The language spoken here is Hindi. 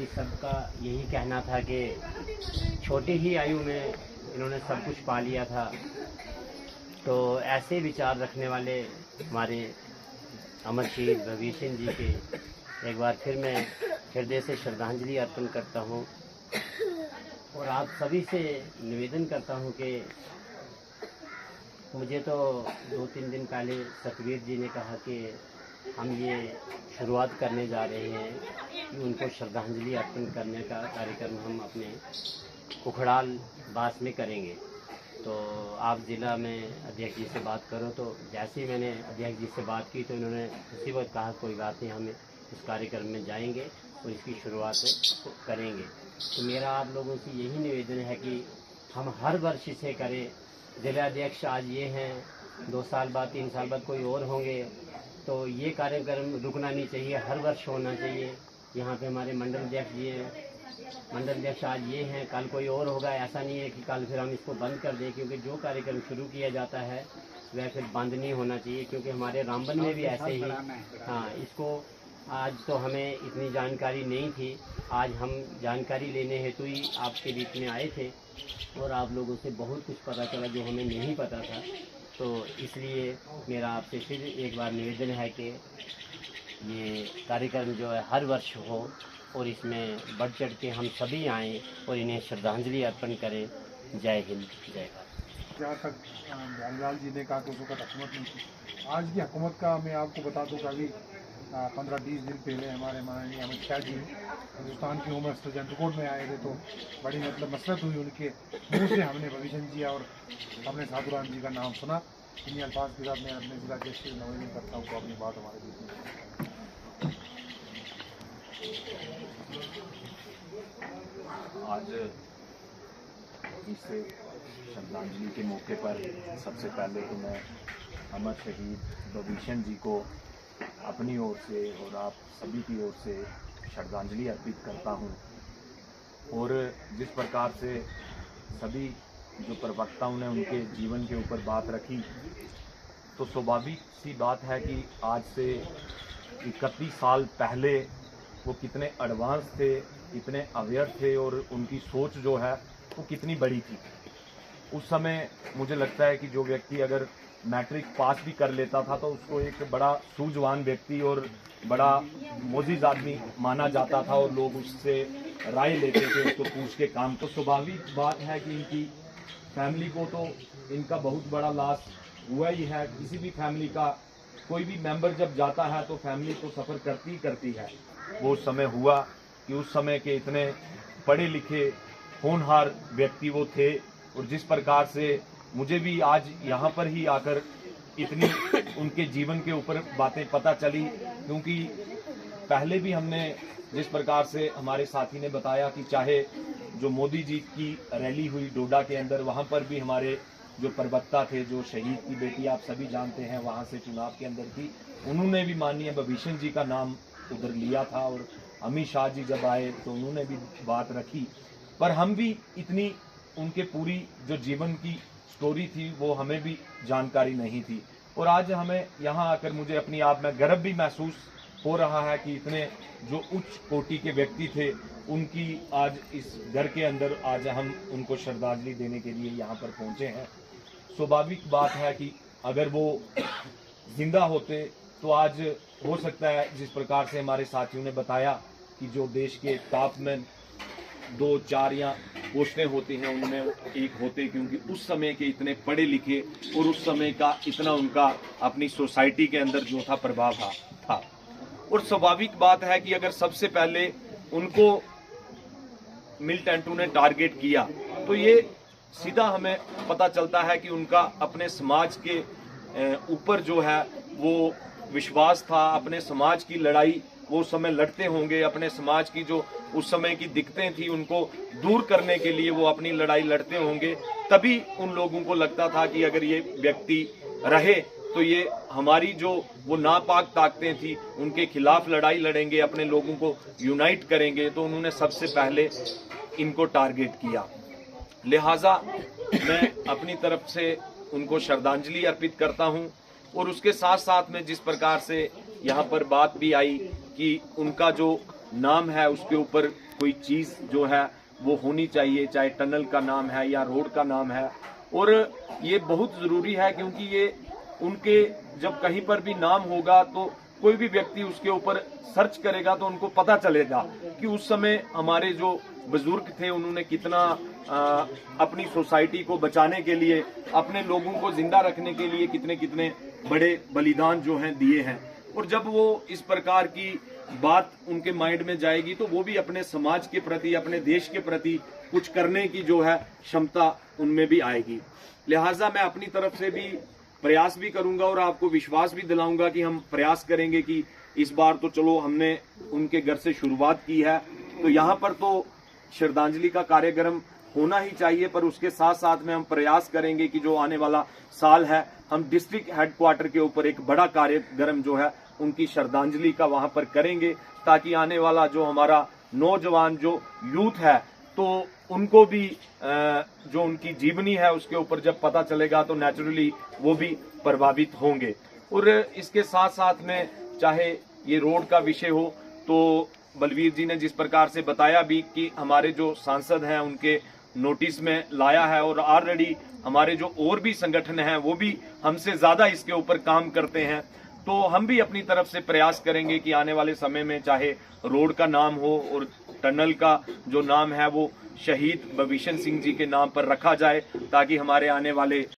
अभी सबका यही कहना था कि छोटी ही आयु में इन्होंने सब कुछ पा लिया था। तो ऐसे विचार रखने वाले हमारे अमर शहीद भविष्य जी के एक बार फिर मैं हृदय से श्रद्धांजलि अर्पण करता हूँ और आप सभी से निवेदन करता हूँ कि मुझे तो 2-3 दिन पहले सतवीर जी ने कहा कि हम ये शुरुआत करने जा रहे हैं कि उनको श्रद्धांजलि अर्पण करने का कार्यक्रम हम अपने उखड़ाल बास में करेंगे। तो आप ज़िला में अध्यक्ष जी से बात करो, तो जैसे ही मैंने अध्यक्ष जी से बात की तो इन्होंने उसी वक्त कहा कोई बात नहीं, हम इस कार्यक्रम में जाएंगे और इसकी शुरुआत करेंगे। तो मेरा आप लोगों से यही निवेदन है कि हम हर वर्ष इसे करें। जिला अध्यक्ष आज ये हैं, 2 साल बाद 3 साल बाद कोई और होंगे, तो ये कार्यक्रम रुकना नहीं चाहिए, हर वर्ष होना चाहिए। यहाँ पे हमारे मंडल अध्यक्ष जी हैं, मंडल अध्यक्ष आज ये हैं, कल कोई और होगा। ऐसा नहीं है कि कल फिर हम इसको बंद कर दें, क्योंकि जो कार्यक्रम शुरू किया जाता है वह फिर बंद नहीं होना चाहिए। क्योंकि हमारे रामबन में भी ऐसे ही, हाँ, इसको आज तो हमें इतनी जानकारी नहीं थी, आज हम जानकारी लेने हेतु ही आपके बीच में आए थे और आप लोगों से बहुत कुछ पता चला जो हमें नहीं पता था। तो इसलिए मेरा आपसे फिर एक बार निवेदन है कि ये कार्यक्रम जो है हर वर्ष हो और इसमें बढ़ चढ़ के हम सभी आएँ और इन्हें श्रद्धांजलि अर्पण करें। जय हिंद, जय भारत। जहाँ तक जवाहरलाल जी ने कहा कि उस वक्त हुकूमत नहीं थी, आज की हुकूमत का मैं आपको बता दूँ कि अभी 15-20 दिन पहले हमारे माननीय अमित शाह जी हिंदुस्तान की होम मिनिस्टर जनरल कोर्ट में आए थे, तो बड़ी मसरत हुई उनके मुँह से। हमने भविष्य जी और हमने साधुराम जी का नाम सुना। इन्हीं अल्फाज के साथ मैं अपने जिला अध्यक्ष से निवेदन करता हूँ तो अपनी बात हमारे बीच में। आज इस श्रद्धांजलि के मौके पर सबसे पहले तो मैं अमर शहीद भविष्य जी को अपनी ओर से और आप सभी की ओर से श्रद्धांजलि अर्पित करता हूं। और जिस प्रकार से सभी जो प्रवक्ताओं ने उनके जीवन के ऊपर बात रखी, तो स्वाभाविक सी बात है कि आज से 31 साल पहले वो कितने एडवांस थे, कितने अवेयर थे और उनकी सोच जो है वो कितनी बड़ी थी। उस समय मुझे लगता है कि जो व्यक्ति अगर मैट्रिक पास भी कर लेता था तो उसको एक बड़ा सूझवान व्यक्ति और बड़ा मोजिज आदमी माना जाता था और लोग उससे राय लेते थे, उसको पूछ के काम। तो स्वाभाविक बात है कि इनकी फैमिली को तो इनका बहुत बड़ा लॉस हुआ ही है। किसी भी फैमिली का कोई भी मेंबर जब जाता है तो फैमिली तो सफ़र करती ही करती है। वो समय हुआ कि उस समय के इतने पढ़े लिखे होनहार व्यक्ति वो थे और जिस प्रकार से मुझे भी आज यहाँ पर ही आकर इतनी उनके जीवन के ऊपर बातें पता चली, क्योंकि पहले भी हमने जिस प्रकार से हमारे साथी ने बताया कि चाहे जो मोदी जी की रैली हुई डोडा के अंदर, वहाँ पर भी हमारे जो प्रवक्ता थे, जो शहीद की बेटी आप सभी जानते हैं वहाँ से चुनाव के अंदर थी, उन्होंने भी माननीय भविष्य जी का नाम उधर लिया था। और अमित शाह जी जब आए तो उन्होंने भी बात रखी, पर हम भी इतनी उनके पूरी जो जीवन की स्टोरी थी वो हमें भी जानकारी नहीं थी। और आज हमें यहाँ आकर मुझे अपनी आप में गर्व भी महसूस हो रहा है कि इतने जो उच्च कोटि के व्यक्ति थे उनकी आज इस घर के अंदर आज हम उनको श्रद्धांजलि देने के लिए यहाँ पर पहुँचे हैं। स्वाभाविक बात है कि अगर वो जिंदा होते तो आज हो सकता है जिस प्रकार से हमारे साथियों ने बताया कि जो देश के टॉप में 2-4 या पोस्टें होती हैं उनमें एक होते, क्योंकि उस समय के इतने पढ़े लिखे और उस समय का इतना उनका अपनी सोसाइटी के अंदर जो था प्रभाव था। और स्वाभाविक बात है कि अगर सबसे पहले उनको मिलिटेंटों ने टारगेट किया तो ये सीधा हमें पता चलता है कि उनका अपने समाज के ऊपर जो है वो विश्वास था। अपने समाज की लड़ाई वो उस समय लड़ते होंगे, अपने समाज की जो उस समय की दिक्कतें थी उनको दूर करने के लिए वो अपनी लड़ाई लड़ते होंगे। तभी उन लोगों को लगता था कि अगर ये व्यक्ति रहे तो ये हमारी जो वो नापाक ताकतें थी उनके खिलाफ लड़ाई लड़ेंगे, अपने लोगों को यूनाइट करेंगे। तो उन्होंने सबसे पहले इनको टारगेट किया। लिहाजा मैं अपनी तरफ से उनको श्रद्धांजलि अर्पित करता हूं। और उसके साथ साथ में जिस प्रकार से यहाँ पर बात भी आई कि उनका जो नाम है उसके ऊपर कोई चीज़ जो है वो होनी चाहिए, चाहे टनल का नाम है या रोड का नाम है। और ये बहुत ज़रूरी है क्योंकि ये उनके जब कहीं पर भी नाम होगा तो कोई भी व्यक्ति उसके ऊपर सर्च करेगा तो उनको पता चलेगा कि उस समय हमारे जो बुजुर्ग थे उन्होंने कितना अपनी सोसाइटी को बचाने के लिए, अपने लोगों को जिंदा रखने के लिए कितने कितने बड़े बलिदान जो हैं दिए हैं। और जब वो इस प्रकार की बात उनके माइंड में जाएगी तो वो भी अपने समाज के प्रति, अपने देश के प्रति कुछ करने की जो है क्षमता उनमें भी आएगी। लिहाजा मैं अपनी तरफ से भी प्रयास भी करूंगा और आपको विश्वास भी दिलाऊंगा कि हम प्रयास करेंगे कि इस बार तो चलो हमने उनके घर से शुरुआत की है तो यहाँ पर तो श्रद्धांजलि का कार्यक्रम होना ही चाहिए, पर उसके साथ साथ में हम प्रयास करेंगे कि जो आने वाला साल है हम डिस्ट्रिक्ट हेडक्वार्टर के ऊपर एक बड़ा कार्यक्रम जो है उनकी श्रद्धांजलि का वहां पर करेंगे, ताकि आने वाला जो हमारा नौजवान जो यूथ है तो उनको भी जो उनकी जीवनी है उसके ऊपर जब पता चलेगा तो नेचुरली वो भी प्रभावित होंगे। और इसके साथ साथ में चाहे ये रोड का विषय हो तो बलवीर जी ने जिस प्रकार से बताया भी कि हमारे जो सांसद हैं उनके नोटिस में लाया है और ऑलरेडी हमारे जो और भी संगठन हैं वो भी हमसे ज्यादा इसके ऊपर काम करते हैं, तो हम भी अपनी तरफ से प्रयास करेंगे कि आने वाले समय में चाहे रोड का नाम हो और टनल का जो नाम है वो शहीद भविशन सिंह जी के नाम पर रखा जाए, ताकि हमारे आने वाले